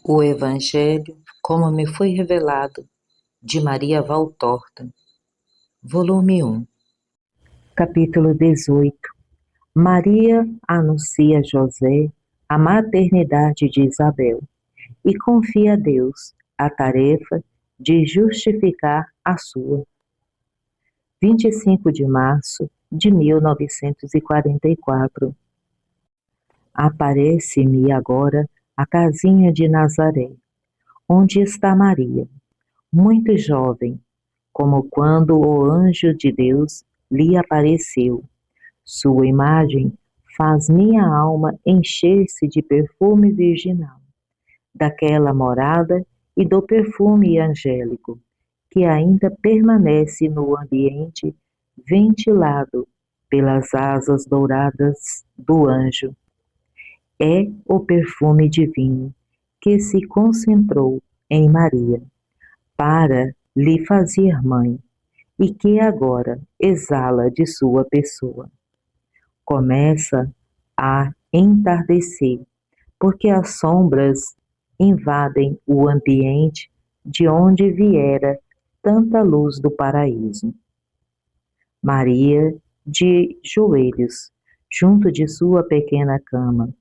O Evangelho, como me foi revelado, de Maria Valtorta, volume 1. Capítulo 18. Maria anuncia a José a maternidade de Isabel e confia a Deus a tarefa de justificar a sua. 25 de março de 1944. Aparece-me agora a casinha de Nazaré, onde está Maria, muito jovem, como quando o anjo de Deus lhe apareceu. Sua imagem faz minha alma encher-se de perfume virginal, daquela morada e do perfume angélico, que ainda permanece no ambiente ventilado pelas asas douradas do anjo. É o perfume divino que se concentrou em Maria para lhe fazer mãe e que agora exala de sua pessoa. Começa a entardecer, porque as sombras invadem o ambiente de onde viera tanta luz do paraíso. Maria, de joelhos, junto de sua pequena cama,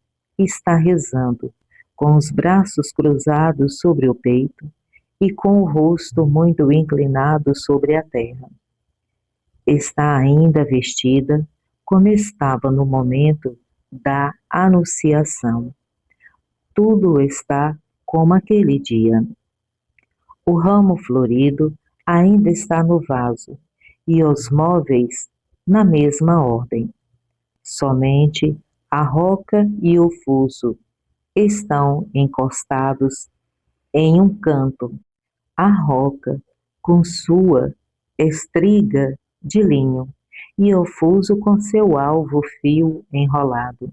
está rezando, com os braços cruzados sobre o peito e com o rosto muito inclinado sobre a terra. Está ainda vestida como estava no momento da anunciação. Tudo está como aquele dia. O ramo florido ainda está no vaso e os móveis na mesma ordem. Somente a roca e o fuso estão encostados em um canto. A roca com sua estriga de linho e o fuso com seu alvo fio enrolado.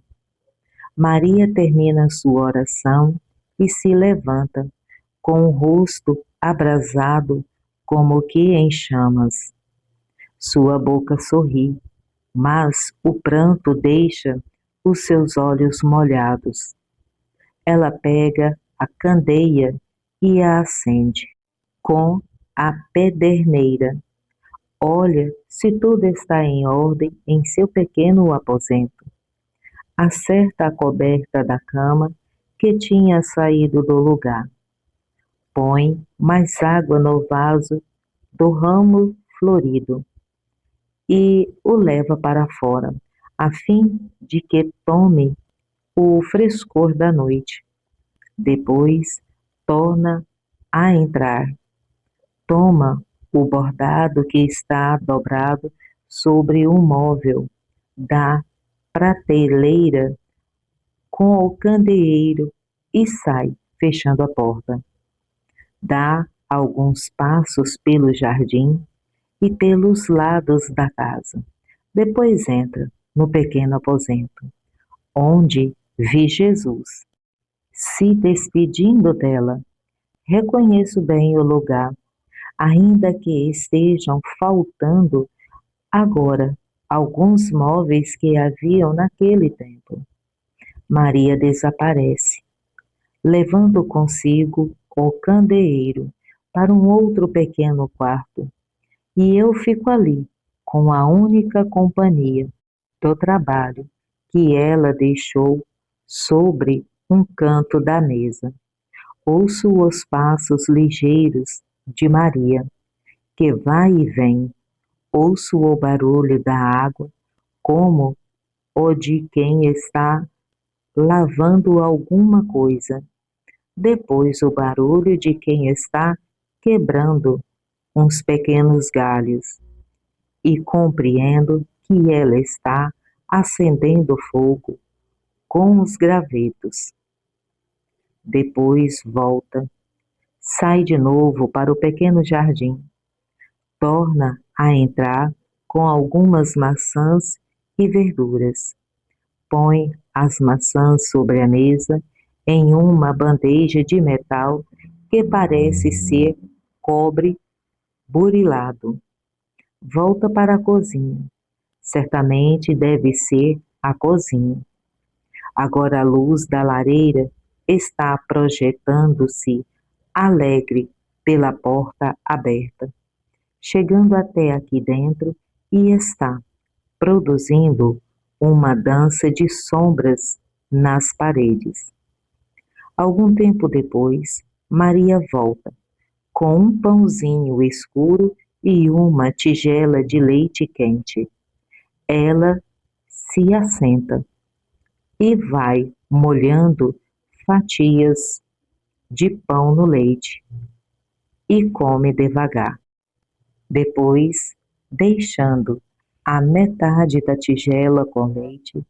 Maria termina sua oração e se levanta, com o rosto abrasado como que em chamas. Sua boca sorri, mas o pranto deixa os seus olhos molhados. Ela pega a candeia e a acende com a pederneira. Olha se tudo está em ordem em seu pequeno aposento. Acerta a coberta da cama que tinha saído do lugar. Põe mais água no vaso do ramo florido e o leva para fora, a fim de que tome o frescor da noite. Depois torna a entrar. Toma o bordado que está dobrado sobre um móvel da prateleira com o candeeiro e sai, fechando a porta. Dá alguns passos pelo jardim e pelos lados da casa. Depois entra no pequeno aposento, onde vi Jesus. Se despedindo dela, reconheço bem o lugar, ainda que estejam faltando agora alguns móveis que haviam naquele tempo. Maria desaparece, levando consigo o candeeiro para um outro pequeno quarto, e eu fico ali com a única companhia do trabalho que ela deixou sobre um canto da mesa. Ouço os passos ligeiros de Maria, que vai e vem. Ouço o barulho da água, como o de quem está lavando alguma coisa. Depois o barulho de quem está quebrando uns pequenos galhos. E compreendo que ela está acendendo fogo com os gravetos. Depois volta, sai de novo para o pequeno jardim. Torna a entrar com algumas maçãs e verduras. Põe as maçãs sobre a mesa em uma bandeja de metal que parece ser cobre burilado. Volta para a cozinha. Certamente deve ser a cozinha. Agora a luz da lareira está projetando-se alegre pela porta aberta, chegando até aqui dentro e está produzindo uma dança de sombras nas paredes. Algum tempo depois, Maria volta, com um pãozinho escuro e uma tigela de leite quente. Ela se assenta e vai molhando fatias de pão no leite e come devagar. Depois, deixando a metade da tigela com leite,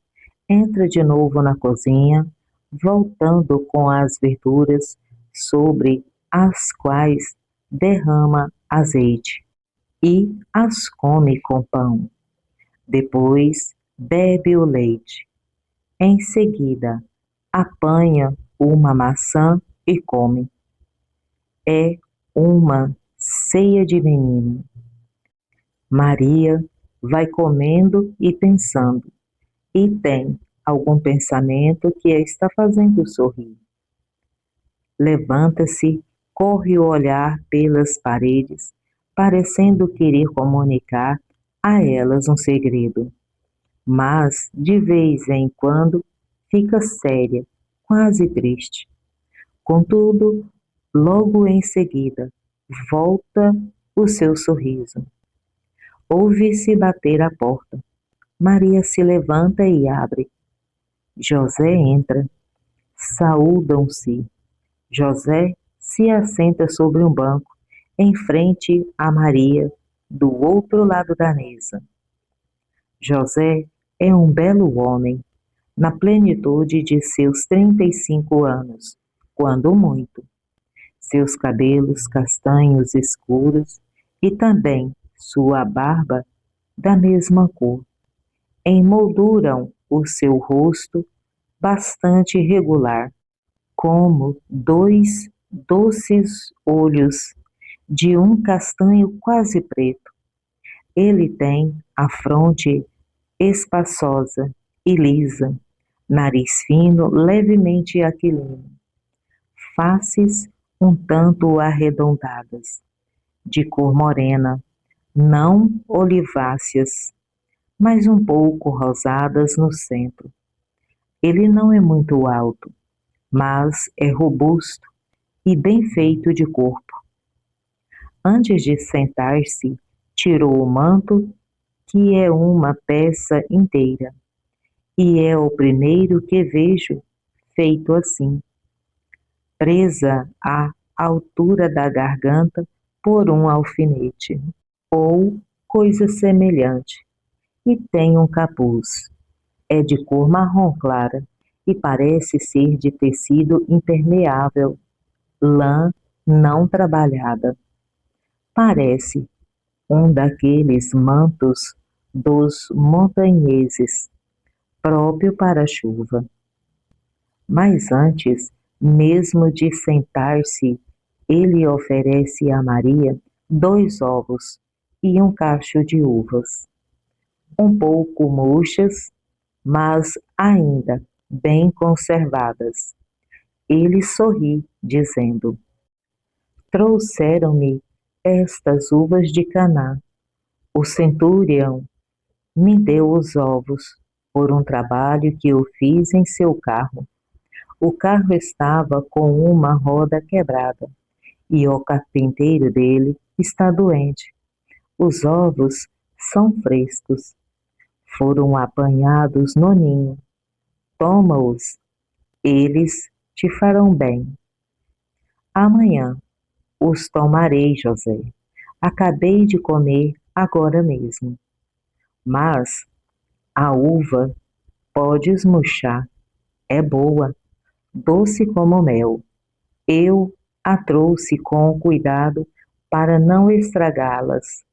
entra de novo na cozinha, voltando com as verduras sobre as quais derrama azeite e as come com pão. Depois, bebe o leite. Em seguida, apanha uma maçã e come. É uma ceia de menina. Maria vai comendo e pensando, e tem algum pensamento que a está fazendo sorrir. Levanta-se, corre o olhar pelas paredes, parecendo querer comunicar a elas um segredo, mas de vez em quando fica séria, quase triste. Contudo, logo em seguida, volta o seu sorriso. Ouve-se bater à porta. Maria se levanta e abre. José entra. Saúdam-se. José se assenta sobre um banco, em frente a Maria, do outro lado da mesa. José é um belo homem, na plenitude de seus 35 anos, quando muito. Seus cabelos castanhos escuros e também sua barba da mesma cor emolduram o seu rosto bastante regular, como dois doces olhos de um castanho quase preto. Ele tem a fronte espaçosa e lisa, nariz fino, levemente aquilino, faces um tanto arredondadas, de cor morena, não oliváceas, mas um pouco rosadas no centro. Ele não é muito alto, mas é robusto e bem feito de corpo. Antes de sentar-se, tirou o manto, que é uma peça inteira, e é o primeiro que vejo feito assim, presa à altura da garganta por um alfinete, ou coisa semelhante, e tem um capuz. É de cor marrom clara e parece ser de tecido impermeável, lã não trabalhada. Parece um daqueles mantos dos montanheses, próprio para a chuva. Mas antes mesmo de sentar-se, ele oferece a Maria 2 ovos e um cacho de uvas, um pouco murchas, mas ainda bem conservadas. Ele sorri, dizendo: Trouxeram-me estas uvas de Caná. O centurião me deu os ovos por um trabalho que eu fiz em seu carro. O carro estava com uma roda quebrada e o carpinteiro dele está doente. Os ovos são frescos. Foram apanhados no ninho. Toma-os, eles te farão bem. Amanhã os tomarei, José. Acabei de comer agora mesmo. Mas a uva podes murchar. É boa, doce como mel. Eu a trouxe com cuidado para não estragá-las.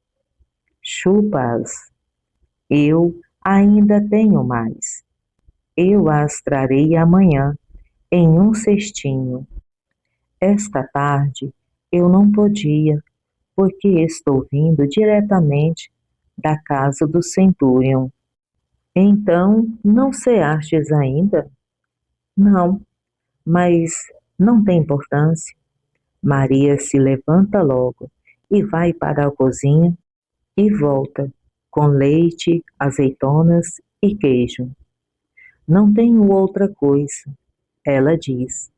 Chupa-as. Eu ainda tenho mais. Eu as trarei amanhã em um cestinho. Esta tarde eu não podia, porque estou vindo diretamente da casa do Centurion. Então, não ceastes ainda? Não, Mas não tem importância. Maria se levanta logo e vai para a cozinha e volta com leite, azeitonas e queijo. Não tenho outra coisa, ela diz.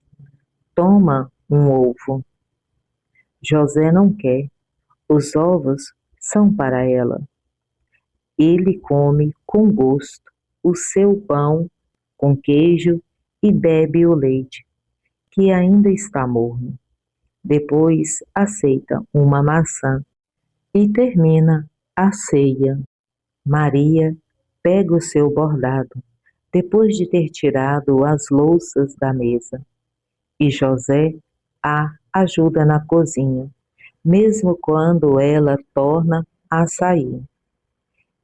Toma um ovo. José não quer. Os ovos são para ela. Ele come com gosto o seu pão com queijo e bebe o leite, que ainda está morno. Depois aceita uma maçã e termina a ceia. Maria pega o seu bordado, depois de ter tirado as louças da mesa, e José a ajuda na cozinha, mesmo quando ela torna a sair.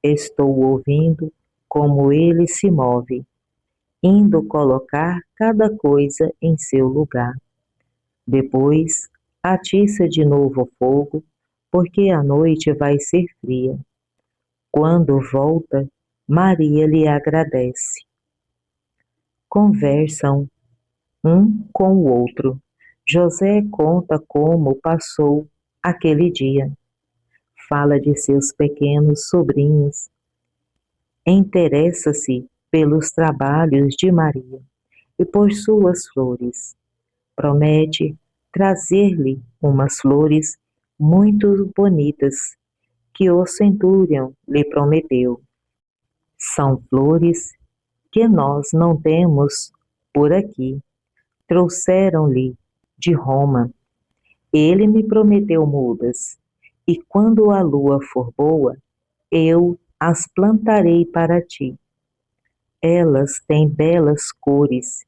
Estou ouvindo como ele se move, indo colocar cada coisa em seu lugar. Depois, atiça de novo o fogo, porque a noite vai ser fria. Quando volta, Maria lhe agradece. Conversam um com o outro. José conta como passou aquele dia. Fala de seus pequenos sobrinhos. Interessa-se pelos trabalhos de Maria e por suas flores. Promete trazer-lhe umas flores muito bonitas que o centurião lhe prometeu. São flores que nós não temos por aqui. Trouxeram-lhe de Roma. Ele me prometeu mudas, e quando a lua for boa, eu as plantarei para ti. Elas têm belas cores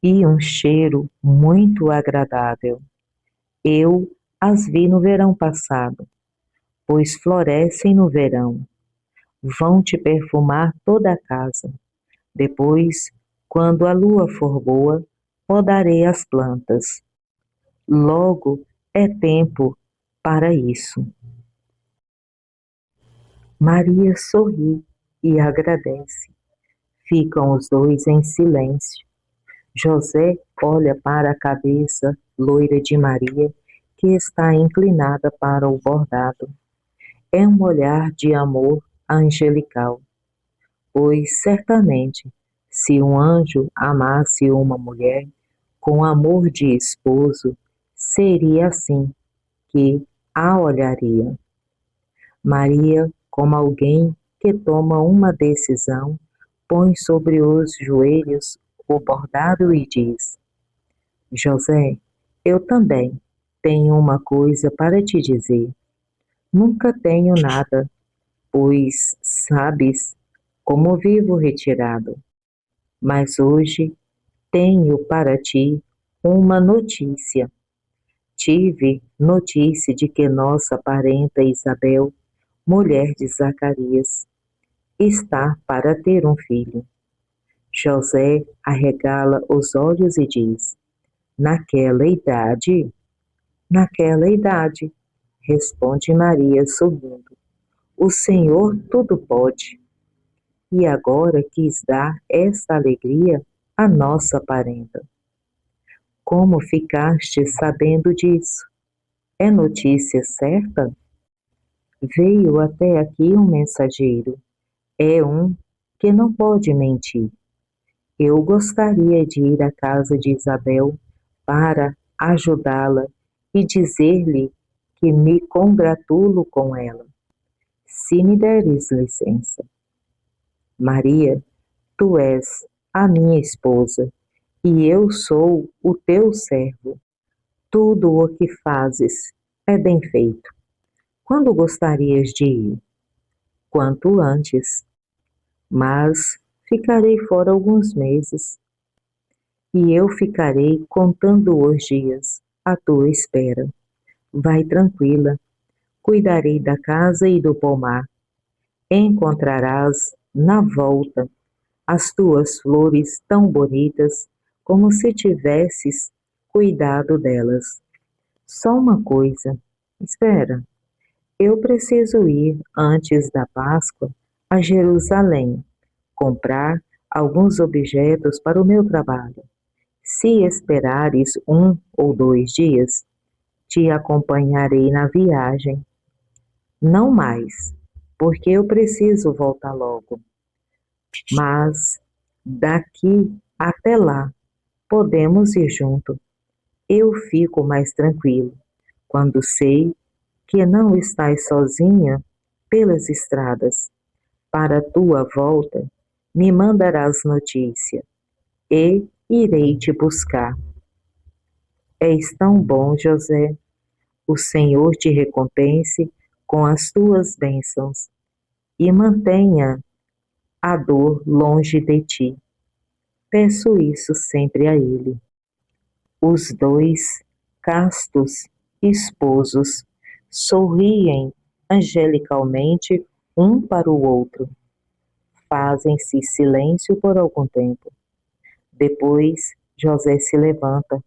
e um cheiro muito agradável. Eu as vi no verão passado, pois florescem no verão. Vão te perfumar toda a casa. Depois, quando a lua for boa, podarei as plantas. Logo é tempo para isso. Maria sorri e agradece. Ficam os dois em silêncio. José olha para a cabeça loira de Maria, que está inclinada para o bordado. É um olhar de amor angelical, pois certamente, se um anjo amasse uma mulher com amor de esposo, seria assim que a olharia. Maria, como alguém que toma uma decisão, põe sobre os joelhos o bordado e diz: José, eu também tenho uma coisa para te dizer. Nunca tenho nada, pois sabes como vivo retirado. Mas hoje tenho para ti uma notícia. Tive notícia de que nossa parenta Isabel, mulher de Zacarias, está para ter um filho. José arregala os olhos e diz: Naquela idade? Naquela idade, responde Maria sorrindo. O Senhor tudo pode. E agora quis dar esta alegria à nossa parenta. Como ficaste sabendo disso? É notícia certa? Veio até aqui um mensageiro. É um que não pode mentir. Eu gostaria de ir à casa de Isabel para ajudá-la e dizer-lhe que me congratulo com ela, se me deres licença. Maria, tu és a minha esposa e eu sou o teu servo. Tudo o que fazes é bem feito. Quando gostarias de ir? Quanto antes. Mas ficarei fora alguns meses e eu ficarei contando os dias à tua espera. Vai tranquila, cuidarei da casa e do pomar. Encontrarás na volta as tuas flores tão bonitas como se tivesses cuidado delas. Só uma coisa, espera, eu preciso ir antes da Páscoa a Jerusalém, comprar alguns objetos para o meu trabalho. Se esperares 1 ou 2 dias, te acompanharei na viagem. Não mais, porque eu preciso voltar logo. Mas daqui até lá, podemos ir junto. Eu fico mais tranquilo quando sei que não estás sozinha pelas estradas. Para tua volta, me mandarás notícia e irei te buscar. És tão bom, José. O Senhor te recompense com as tuas bênçãos e mantenha a dor longe de ti. Peço isso sempre a ele. Os dois castos esposos sorriem angelicalmente um para o outro. Fazem-se silêncio por algum tempo. Depois, José se levanta,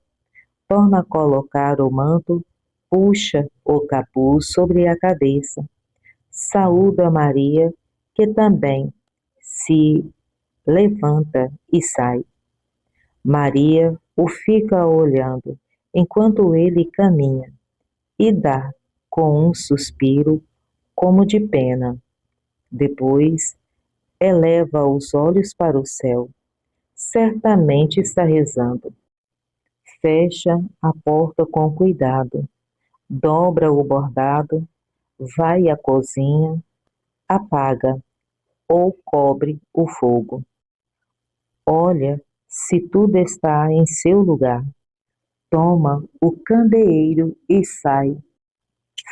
torna a colocar o manto, puxa o capuz sobre a cabeça, saúda Maria, que também se levanta e sai. Maria o fica olhando enquanto ele caminha e dá com um suspiro como de pena. Depois eleva os olhos para o céu. Certamente está rezando. Fecha a porta com cuidado, dobra o bordado, vai à cozinha, apaga ou cobre o fogo. Olha se tudo está em seu lugar. Toma o candeeiro e sai,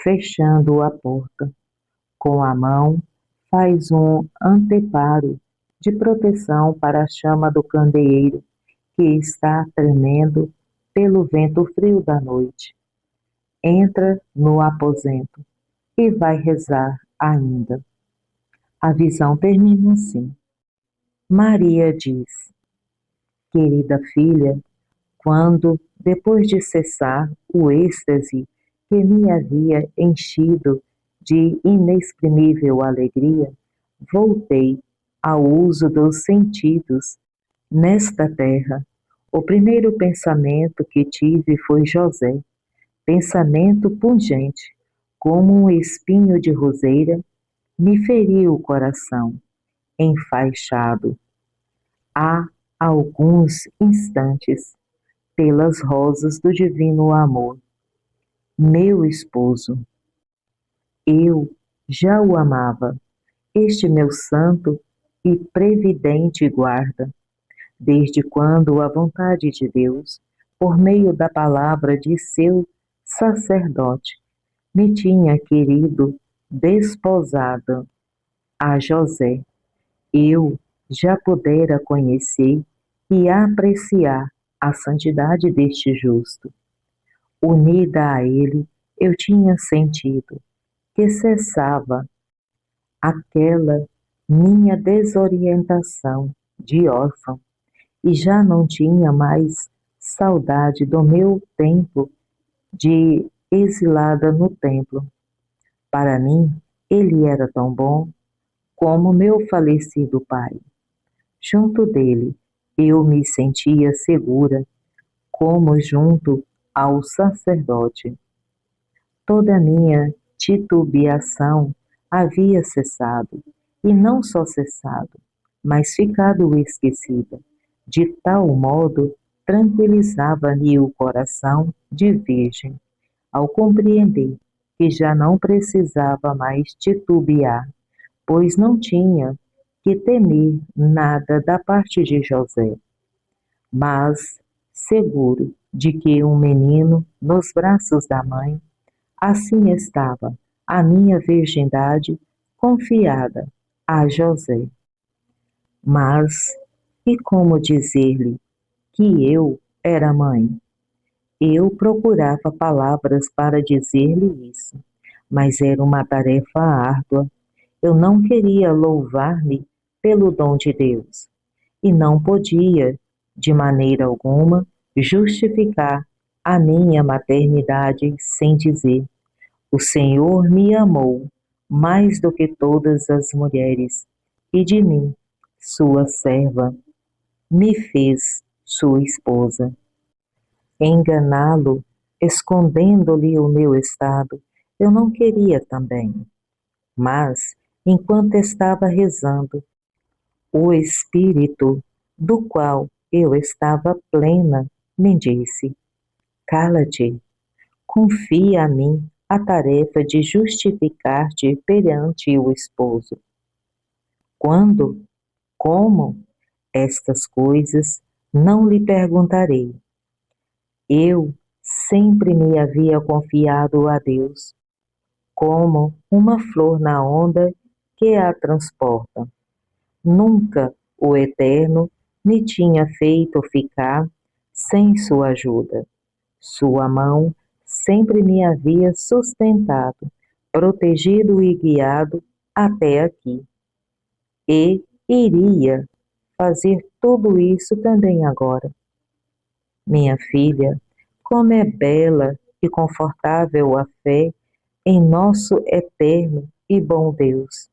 fechando a porta. Com a mão, faz um anteparo de proteção para a chama do candeeiro, que está tremendo pelo vento frio da noite. Entra no aposento e vai rezar ainda. A visão termina assim. Maria diz: querida filha, quando, depois de cessar o êxtase que me havia enchido de inexprimível alegria, voltei ao uso dos sentidos nesta terra. O primeiro pensamento que tive foi José, pensamento pungente, como um espinho de roseira, me feriu o coração, enfaixado. Há alguns instantes, pelas rosas do divino amor. Meu esposo, eu já o amava, este meu santo e previdente guarda, desde quando a vontade de Deus, por meio da palavra de seu sacerdote, me tinha querido desposada a José, eu já pudera conhecer e apreciar a santidade deste justo. Unida a ele, eu tinha sentido que cessava aquela minha desorientação de órfão e já não tinha mais saudade do meu tempo de exilada no templo. Para mim, ele era tão bom como meu falecido pai. Junto dele, eu me sentia segura, como junto ao sacerdote. Toda minha titubeação havia cessado, e não só cessado, mas ficado esquecida. De tal modo, tranquilizava-me o coração de virgem, ao compreender que já não precisava mais titubear, pois não tinha que temer nada da parte de José, mas seguro de que um menino nos braços da mãe, assim estava a minha virgindade confiada a José. Mas e como dizer-lhe que eu era mãe? Eu procurava palavras para dizer-lhe isso, mas era uma tarefa árdua. Eu não queria louvar-me pelo dom de Deus e não podia, de maneira alguma, justificar a minha maternidade sem dizer: o Senhor me amou mais do que todas as mulheres, e de mim, sua serva, me fez sua esposa. Enganá-lo, escondendo-lhe o meu estado, eu não queria também. Mas, enquanto estava rezando, o espírito do qual eu estava plena me disse: cala-te, confia a mim a tarefa de justificar-te perante o esposo. Quando? Como? Estas coisas não lhe perguntarei. Eu sempre me havia confiado a Deus, como uma flor na onda que a transporta. Nunca o Eterno me tinha feito ficar sem sua ajuda. Sua mão sempre me havia sustentado, protegido e guiado até aqui. E iria fazer tudo isso também agora. Minha filha, como é bela e confortável a fé em nosso eterno e bom Deus.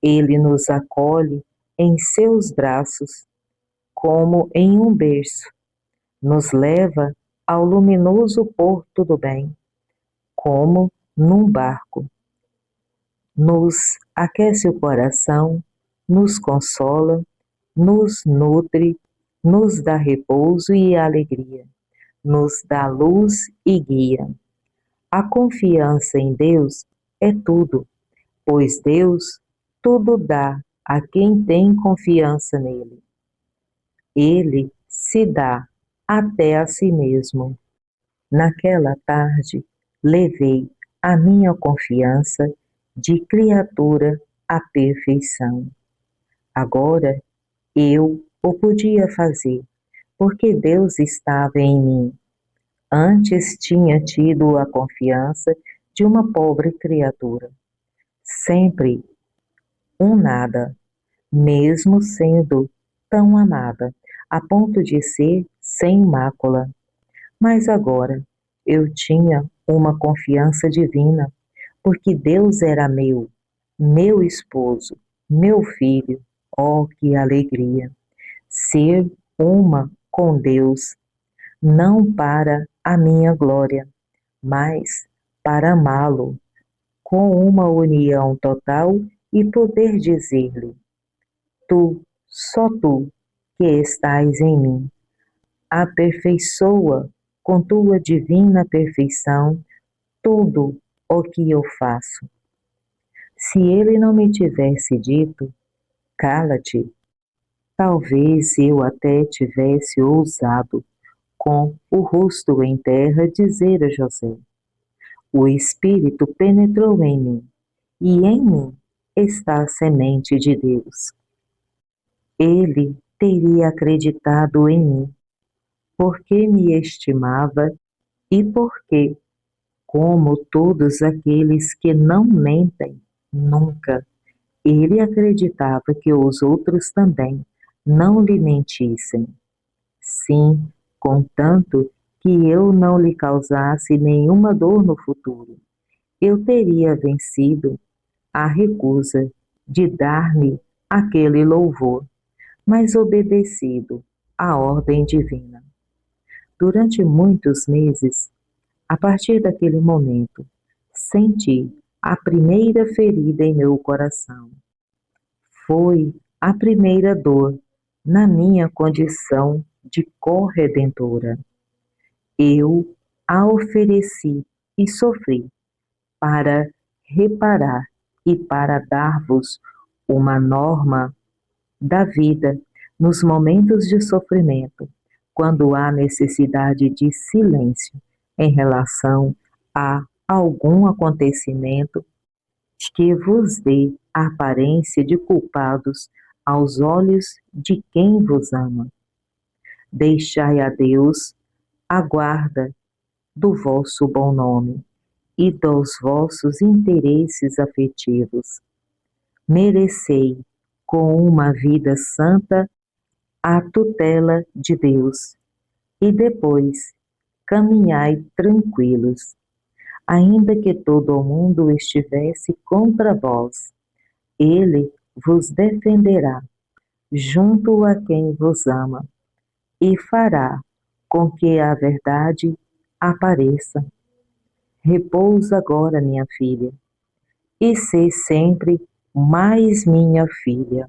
Ele nos acolhe em seus braços, como em um berço, nos leva ao luminoso porto do bem, como num barco. Nos aquece o coração, nos consola, nos nutre, nos dá repouso e alegria, nos dá luz e guia. A confiança em Deus é tudo, pois Deus tudo dá a quem tem confiança nele. Ele se dá até a si mesmo. Naquela tarde, levei a minha confiança de criatura à perfeição. Agora eu o podia fazer, porque Deus estava em mim. Antes tinha tido a confiança de uma pobre criatura. Sempre um nada, mesmo sendo tão amada, a ponto de ser sem mácula. Mas agora eu tinha uma confiança divina, porque Deus era meu esposo, meu filho. Oh, que alegria! Ser uma com Deus, não para a minha glória, mas para amá-lo, com uma união total e poder dizer-lhe: tu, só tu, que estás em mim, aperfeiçoa com tua divina perfeição tudo o que eu faço. Se ele não me tivesse dito, cala-te, talvez eu até tivesse ousado, com o rosto em terra, dizer a José: o Espírito penetrou em mim, e em mim está a semente de Deus. Ele teria acreditado em mim, porque me estimava e porque, como todos aqueles que não mentem nunca, ele acreditava que os outros também não lhe mentissem. Sim, contanto que eu não lhe causasse nenhuma dor no futuro, eu teria vencido a recusa de dar-me aquele louvor, mas obedecido à ordem divina. Durante muitos meses, a partir daquele momento, senti a primeira ferida em meu coração. Foi a primeira dor na minha condição de corredentora. Eu a ofereci e sofri para reparar e para dar-vos uma norma da vida nos momentos de sofrimento, quando há necessidade de silêncio em relação a algum acontecimento que vos dê a aparência de culpados aos olhos de quem vos ama. Deixai a Deus a guarda do vosso bom nome e dos vossos interesses afetivos. Merecei, com uma vida santa, a tutela de Deus, e depois caminhai tranquilos, ainda que todo o mundo estivesse contra vós, ele vos defenderá, junto a quem vos ama, e fará com que a verdade apareça. Repousa agora, minha filha, e sê sempre mais minha filha.